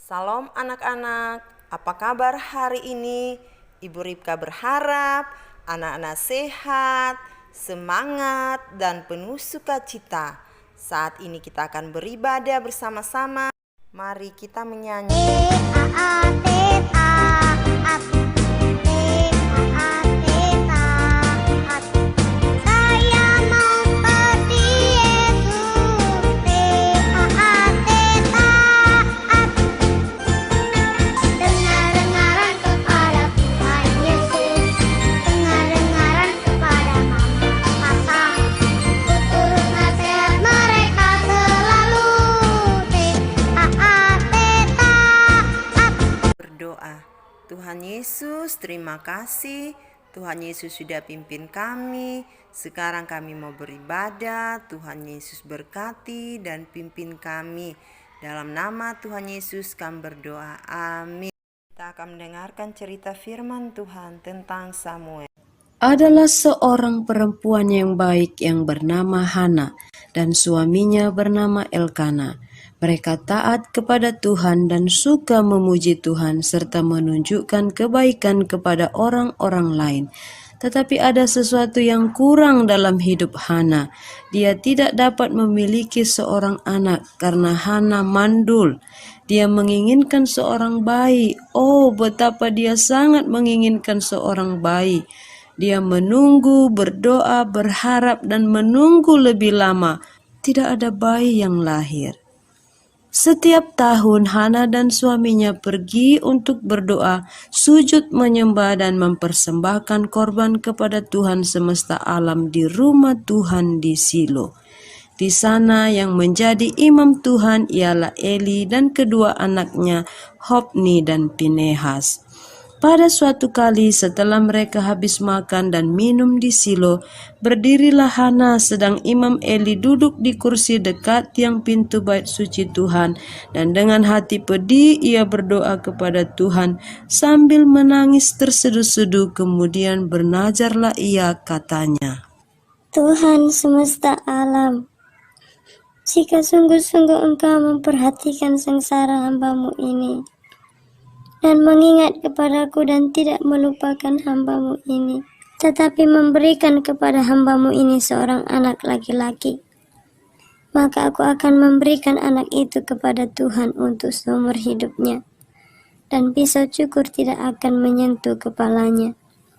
Salam anak-anak, apa kabar hari ini? Ibu Ripka berharap anak-anak sehat, semangat, dan penuh sukacita. Saat ini kita akan beribadah bersama-sama. Mari kita menyanyi. Tuhan Yesus, terima kasih. Tuhan Yesus sudah pimpin kami. Sekarang kami mau beribadah. Tuhan Yesus berkati dan pimpin kami. Dalam nama Tuhan Yesus kami berdoa. Amin. Kita akan mendengarkan cerita firman Tuhan tentang Samuel. Adalah seorang perempuan yang baik yang bernama Hana dan suaminya bernama Elkana. Mereka taat kepada Tuhan dan suka memuji Tuhan serta menunjukkan kebaikan kepada orang-orang lain. Tetapi ada sesuatu yang kurang dalam hidup Hana. Dia tidak dapat memiliki seorang anak karena Hana mandul. Dia menginginkan seorang bayi. Oh, betapa dia sangat menginginkan seorang bayi. Dia menunggu, berdoa, berharap, dan menunggu lebih lama. Tidak ada bayi yang lahir. Setiap tahun Hana dan suaminya pergi untuk berdoa, sujud menyembah dan mempersembahkan korban kepada Tuhan semesta alam di rumah Tuhan di Silo. Di sana yang menjadi imam Tuhan ialah Eli dan kedua anaknya Hofni dan Pinehas. Pada suatu kali setelah mereka habis makan dan minum di Silo, berdirilah Hana sedang Imam Eli duduk di kursi dekat tiang pintu bait suci Tuhan, dan dengan hati pedih ia berdoa kepada Tuhan sambil menangis terseduh-seduh. Kemudian bernazarlah ia, katanya, Tuhan semesta alam, jika sungguh-sungguh Engkau memperhatikan sengsara hamba-Mu ini, dan mengingat kepadaku dan tidak melupakan hamba-Mu ini, tetapi memberikan kepada hamba-Mu ini seorang anak laki-laki, maka aku akan memberikan anak itu kepada Tuhan untuk seumur hidupnya, dan pisau cukur tidak akan menyentuh kepalanya.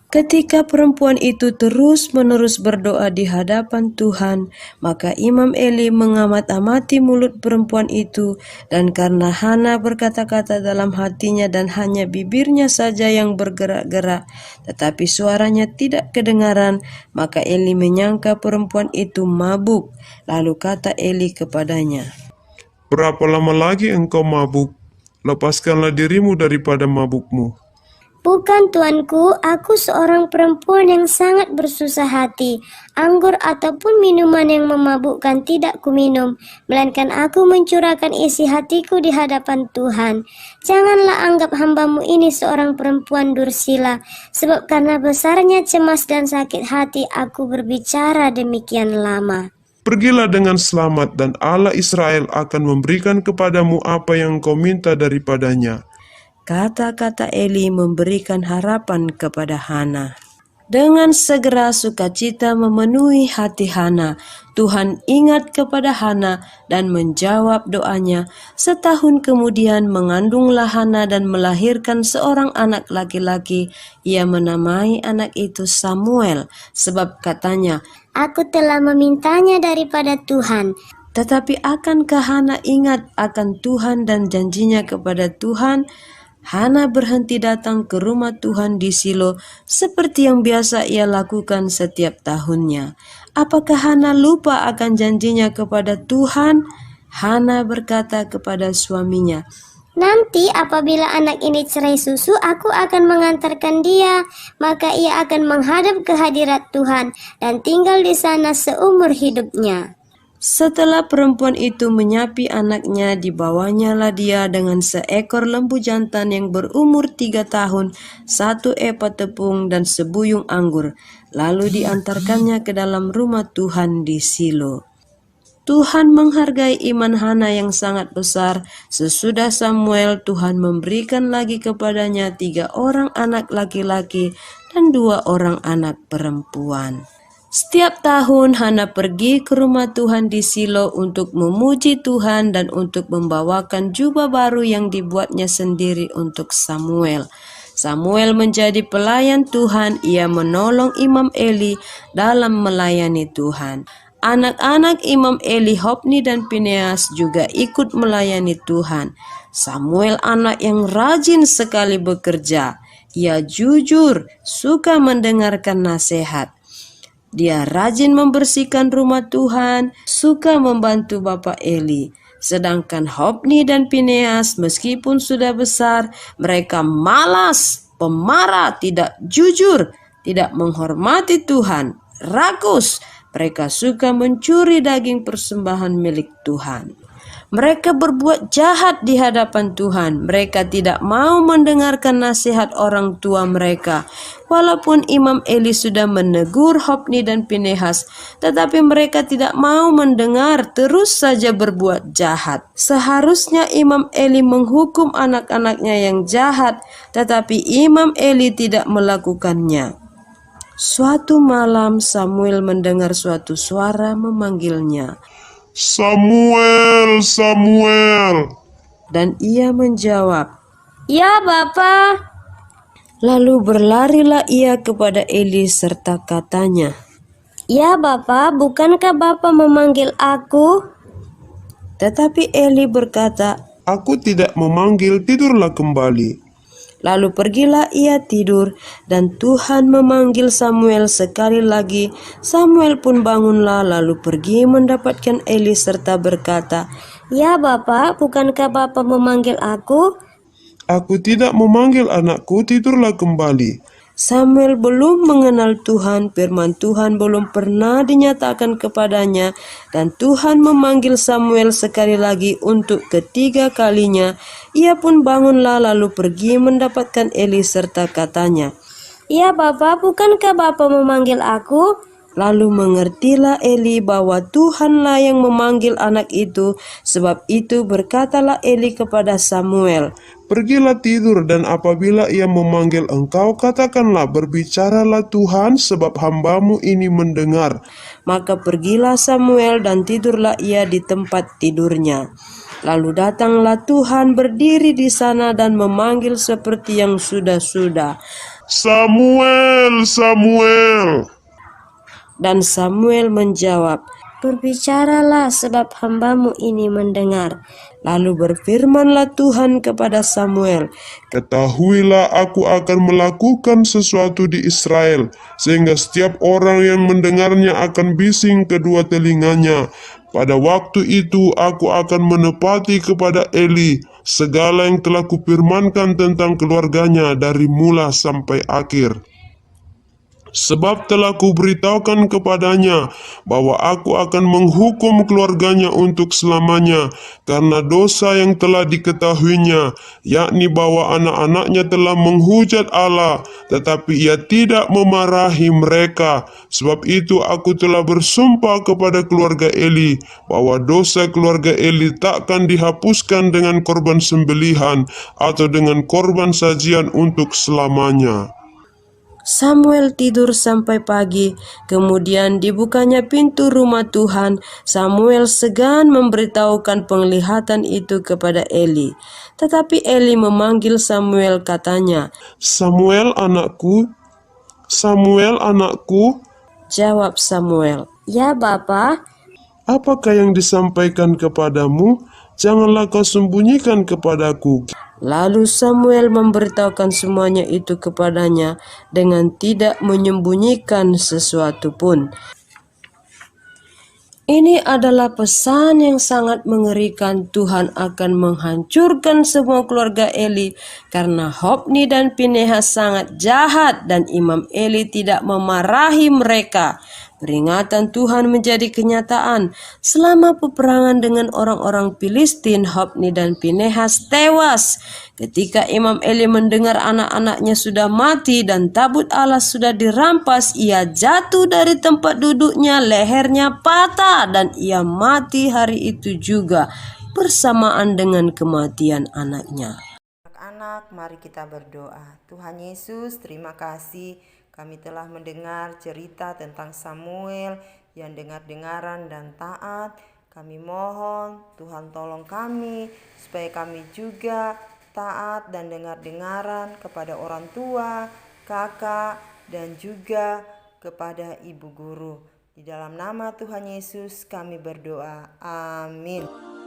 Ketika perempuan itu terus-menerus berdoa di hadapan Tuhan, maka Imam Eli mengamat-amati mulut perempuan itu, dan karena Hana berkata-kata dalam hatinya dan hanya bibirnya saja yang bergerak-gerak, tetapi suaranya tidak kedengaran, maka Eli menyangka perempuan itu mabuk. Lalu kata Eli kepadanya, "Berapa lama lagi engkau mabuk? Lepaskanlah dirimu daripada mabukmu." Bukan tuanku, aku seorang perempuan yang sangat bersusah hati. Anggur ataupun minuman yang memabukkan tidak kuminum, melainkan aku mencurahkan isi hatiku di hadapan Tuhan. Janganlah anggap hamba-Mu ini seorang perempuan dursila, sebab karena besarnya cemas dan sakit hati aku berbicara demikian lama. Pergilah dengan selamat, dan Allah Israel akan memberikan kepadamu apa yang kau minta daripadanya. kata-kata Eli memberikan harapan kepada Hana. Dengan segera sukacita memenuhi hati Hana. Tuhan ingat kepada Hana dan menjawab doanya. Setahun kemudian mengandunglah Hana dan melahirkan seorang anak laki-laki. Ia menamai anak itu Samuel, sebab katanya, Aku telah memintanya daripada Tuhan. tetapi akankah Hana ingat akan Tuhan dan janjinya kepada Tuhan? Hana berhenti datang ke rumah Tuhan di Silo seperti yang biasa ia lakukan setiap tahunnya. Apakah Hana lupa akan janjinya kepada Tuhan? Hana berkata kepada suaminya, Nanti apabila anak ini cerai susu, aku akan mengantarkan dia, maka ia akan menghadap ke hadirat Tuhan dan tinggal di sana seumur hidupnya. Setelah perempuan itu menyapi anaknya, dibawanyalah dia dengan seekor lembu jantan yang berumur 3 tahun, 1 epa tepung dan sebuyung anggur. Lalu diantarkannya ke dalam rumah Tuhan di Silo. Tuhan menghargai iman Hana yang sangat besar. Sesudah Samuel, Tuhan memberikan lagi kepadanya 3 orang anak laki-laki dan 2 orang anak perempuan. Setiap tahun Hana pergi ke rumah Tuhan di Silo untuk memuji Tuhan dan untuk membawakan jubah baru yang dibuatnya sendiri untuk Samuel. Samuel menjadi pelayan Tuhan, ia menolong Imam Eli dalam melayani Tuhan. Anak-anak Imam Eli, Hofni dan Fineas juga ikut melayani Tuhan. Samuel anak yang rajin sekali bekerja. Ia jujur, suka mendengarkan nasihat. Dia rajin membersihkan rumah Tuhan, suka membantu Bapak Eli. Sedangkan Hofni dan Fineas meskipun sudah besar, mereka malas, pemarah, tidak jujur, tidak menghormati Tuhan, rakus. Mereka suka mencuri daging persembahan milik Tuhan. Mereka berbuat jahat di hadapan Tuhan. Mereka tidak mau mendengarkan nasihat orang tua mereka. Walaupun Imam Eli sudah menegur Hofni dan Fineas, tetapi mereka tidak mau mendengar, terus saja berbuat jahat. Seharusnya Imam Eli menghukum anak-anaknya yang jahat, tetapi Imam Eli tidak melakukannya. Suatu malam Samuel mendengar suatu suara memanggilnya. Samuel, Samuel. Dan ia menjawab, Ya, Bapa. lalu berlarilah ia kepada Eli serta katanya, Ya, Bapa, bukankah Bapa memanggil aku? Tetapi Eli berkata, Aku tidak memanggil, tidurlah kembali. lalu pergilah ia tidur, dan Tuhan memanggil Samuel sekali lagi. Samuel pun bangunlah lalu pergi mendapatkan Eli serta berkata, Ya, Bapa, bukankah Bapa memanggil aku? Aku tidak memanggil anakku, tidurlah kembali. Samuel belum mengenal Tuhan, firman Tuhan belum pernah dinyatakan kepadanya, dan Tuhan memanggil Samuel sekali lagi untuk ketiga kalinya. Ia pun bangunlah lalu pergi mendapatkan Eli serta katanya, Ya, Bapa, bukankah Bapa memanggil aku? Lalu mengertilah Eli bahwa Tuhanlah yang memanggil anak itu. Sebab itu berkatalah Eli kepada Samuel, Pergilah tidur, dan apabila ia memanggil engkau, katakanlah, berbicaralah Tuhan, sebab hambamu ini mendengar. Maka pergilah Samuel dan tidurlah ia di tempat tidurnya. Lalu datanglah Tuhan berdiri di sana dan memanggil seperti yang sudah-sudah. Samuel, Samuel. Dan Samuel menjawab, Berbicaralah sebab hambamu ini mendengar. Lalu berfirmanlah Tuhan kepada Samuel, Ketahuilah, aku akan melakukan sesuatu di Israel, sehingga setiap orang yang mendengarnya akan bising kedua telinganya. Pada waktu itu aku akan menepati kepada Eli segala yang telah kupirmankan tentang keluarganya dari mula sampai akhir. Sebab telah kuberitahukan kepadanya bahwa aku akan menghukum keluarganya untuk selamanya karena dosa yang telah diketahuinya, yakni bahwa anak-anaknya telah menghujat Allah, tetapi ia tidak memarahi mereka. Sebab itu aku telah bersumpah kepada keluarga Eli bahwa dosa keluarga Eli takkan dihapuskan dengan korban sembelihan atau dengan korban sajian untuk selamanya. Samuel tidur sampai pagi, kemudian dibukanya pintu rumah Tuhan. Samuel segan memberitahukan penglihatan itu kepada Eli. Tetapi Eli memanggil Samuel, katanya, Samuel anakku, Samuel anakku. Jawab Samuel, Ya, Bapa. Apakah yang disampaikan kepadamu? Janganlah kau sembunyikan kepadaku. Lalu Samuel memberitahukan semuanya itu kepadanya dengan tidak menyembunyikan sesuatu pun. Ini adalah pesan yang sangat mengerikan. Tuhan akan menghancurkan semua keluarga Eli karena Hofni dan Fineas sangat jahat dan Imam Eli tidak memarahi mereka. Peringatan Tuhan menjadi kenyataan. Selama peperangan dengan orang-orang Filistin, Hofni dan Pinehas tewas. Ketika Imam Eli mendengar anak-anaknya sudah mati dan tabut Allah sudah dirampas, ia jatuh dari tempat duduknya, lehernya patah dan ia mati hari itu juga bersamaan dengan kematian anaknya. Anak-anak, mari kita berdoa. Tuhan Yesus, terima kasih kami telah mendengar cerita tentang Samuel yang dengar-dengaran dan taat. Kami mohon Tuhan tolong kami supaya kami juga taat dan dengar-dengaran kepada orang tua, kakak, dan juga kepada ibu guru. Di dalam nama Tuhan Yesus kami berdoa. Amin.